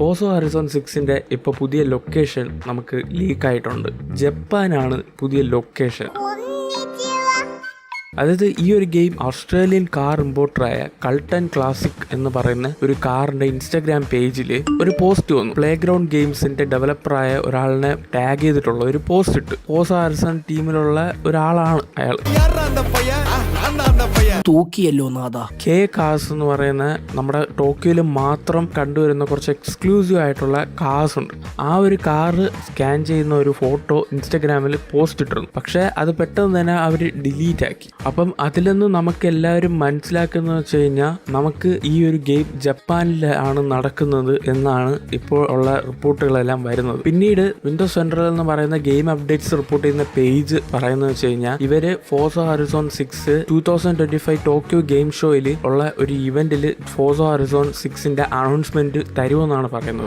Forza horizon 6ന്റെ ഇപ്പോൾ പുതിയ location നമുക്ക് ലീക്ക് ആയിട്ടുണ്ട്. ജപ്പാനാണ് പുതിയ ലൊക്കേഷൻ. അതായത് ഈ ഒരു ഗെയിം ഓസ്ട്രേലിയൻ കാർ ഇമ്പോർട്ടറായ കൾട്ടൺ ക്ലാസിക് എന്ന് പറയുന്ന ഒരു കാറിന്റെ ഇൻസ്റ്റാഗ്രാം പേജിൽ ഒരു പോസ്റ്റ് വന്നു. പ്ലേ ഗ്രൗണ്ട് ഗെയിംസിന്റെ ഡെവലപ്പറായ ഒരാളിനെ ടാഗ് ചെയ്തിട്ടുള്ള ഒരു പോസ്റ്റ് ഇട്ട്. ഫോർസ ഹൊറൈസൺ ടീമിലുള്ള ഒരാളാണ് അയാൾ. തൂക്കിയല്ലോ നാദാ. കെ കാസ് എന്ന് പറയുന്ന നമ്മുടെ ടോക്കിയോയിൽ മാത്രം കണ്ടുവരുന്ന കുറച്ച് എക്സ്ക്ലൂസീവ് ആയിട്ടുള്ള കാസ് ഉണ്ട്. ആ ഒരു കാറ് സ്കാൻ ചെയ്യുന്ന ഒരു ഫോട്ടോ ഇൻസ്റ്റഗ്രാമിൽ പോസ്റ്റ് ഇട്ടിരുന്നു. പക്ഷെ അത് പെട്ടെന്ന് തന്നെ അവർ ഡിലീറ്റ് ആക്കി. അപ്പം അതിൽ നിന്ന് നമുക്ക് എല്ലാവരും മനസ്സിലാക്കുന്നത് വെച്ച് കഴിഞ്ഞാൽ നമുക്ക് ഈ ഒരു ഗെയിം ജപ്പാനിലാണ് നടക്കുന്നത് എന്നാണ് ഇപ്പോൾ ഉള്ള റിപ്പോർട്ടുകളെല്ലാം വരുന്നത്. പിന്നീട് വിൻഡോസ് സെൻട്രൽ എന്ന് പറയുന്ന ഗെയിം അപ്ഡേറ്റ്സ് റിപ്പോർട്ട് ചെയ്യുന്ന പേജ് പറയുന്നത് വെച്ച് കഴിഞ്ഞാൽ ഇവര് ഫോർസ ഹൊറൈസൺ 6 2025 ടോക്കിയോ ഗെയിം ഷോയിൽ ഉള്ള ഒരു ഇവന്റിൽ ഫോർസ ഹൊറൈസൺ 6ന്റെ അനൗൺസ്മെന്റ് തരുമെന്നാണ് പറയുന്നത്.